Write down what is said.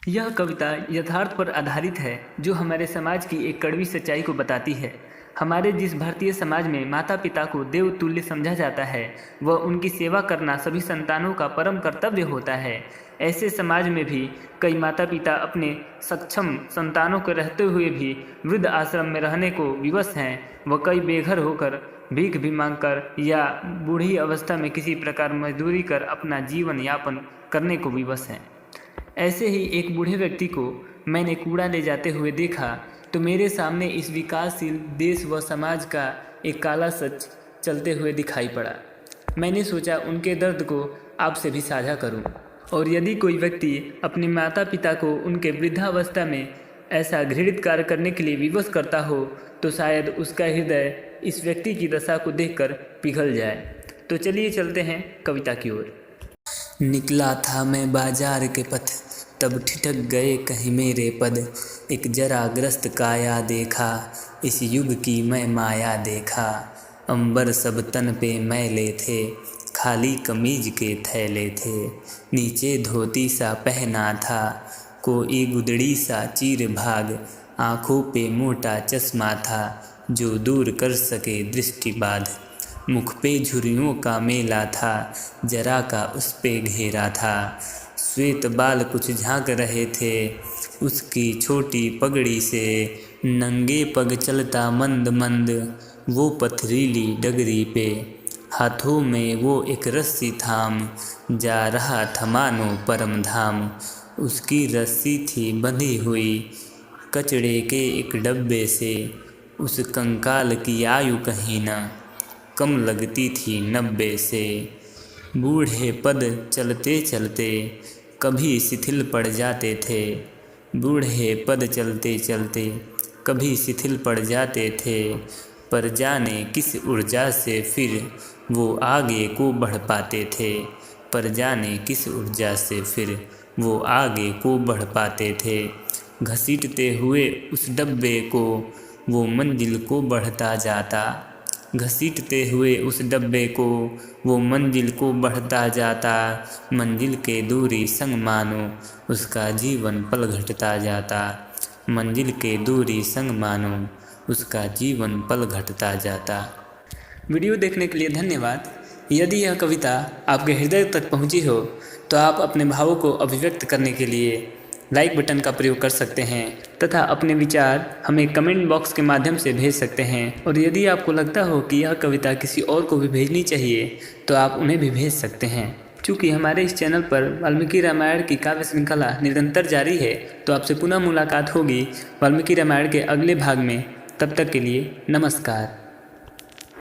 यह कविता यथार्थ पर आधारित है, जो हमारे समाज की एक कड़वी सच्चाई को बताती है। हमारे जिस भारतीय समाज में माता पिता को देव तुल्य समझा जाता है, वह उनकी सेवा करना सभी संतानों का परम कर्तव्य होता है। ऐसे समाज में भी कई माता पिता अपने सक्षम संतानों के रहते हुए भी वृद्ध आश्रम में रहने को विवश हैं। वह कई बेघर होकर, भीख भी मांगकर या बूढ़ी अवस्था में किसी प्रकार मजदूरी कर अपना जीवन यापन करने को विवश हैं। ऐसे ही एक बूढ़े व्यक्ति को मैंने कूड़ा ले जाते हुए देखा तो मेरे सामने इस विकासशील देश व समाज का एक काला सच चलते हुए दिखाई पड़ा। मैंने सोचा उनके दर्द को आपसे भी साझा करूं, और यदि कोई व्यक्ति अपने माता पिता को उनके वृद्धावस्था में ऐसा घृणित कार्य करने के लिए विवश करता हो तो शायद उसका हृदय इस व्यक्ति की दशा को देखकर पिघल जाए। तो चलिए चलते हैं कविता की ओर। निकला था मैं बाजार के पथ, तब ठिठक गए कहीं मेरे पद। एक जरा ग्रस्त काया देखा, इस युग की मैं माया देखा। अंबर सब तन पे मैले थे, खाली कमीज के थैले थे। नीचे धोती सा पहना था, कोई गुदड़ी सा चीर भाग। आँखों पे मोटा चश्मा था, जो दूर कर सके दृष्टि बाध। मुख पे झुर्रियों का मेला था, जरा का उस पे घेरा था। श्वेत बाल कुछ झांक रहे थे, उसकी छोटी पगड़ी से। नंगे पग चलता मंद मंद, वो पथरीली डगरी पे। हाथों में वो एक रस्सी थाम, जा रहा था मानो परम धाम। उसकी रस्सी थी बंधी हुई कचड़े के एक डब्बे से। उस कंकाल की आयु कहीं ना कम लगती थी 90 से। बूढ़े पद चलते चलते कभी शिथिल पड़ जाते थे। बूढ़े पद चलते चलते कभी शिथिल पड़ जाते थे। पर जाने किस ऊर्जा से फिर वो आगे को बढ़ पाते थे। पर जाने किस ऊर्जा से फिर वो आगे को बढ़ पाते थे। घसीटते हुए उस डब्बे को वो मंजिल को बढ़ता जाता। घसीटते हुए उस डब्बे को वो मंजिल को बढ़ता जाता। मंजिल के दूरी संग मानो उसका जीवन पल घटता जाता। मंजिल के दूरी संग मानो उसका जीवन पल घटता जाता। वीडियो देखने के लिए धन्यवाद। यदि यह कविता आपके हृदय तक पहुंची हो तो आप अपने भावों को अभिव्यक्त करने के लिए लाइक बटन का प्रयोग कर सकते हैं तथा अपने विचार हमें कमेंट बॉक्स के माध्यम से भेज सकते हैं। और यदि आपको लगता हो कि यह कविता किसी और को भी भेजनी चाहिए तो आप उन्हें भी भेज सकते हैं। चूँकि हमारे इस चैनल पर वाल्मीकि रामायण की काव्य श्रृंखला निरंतर जारी है, तो आपसे पुनः मुलाकात होगी वाल्मीकि रामायण के अगले भाग में। तब तक के लिए नमस्कार।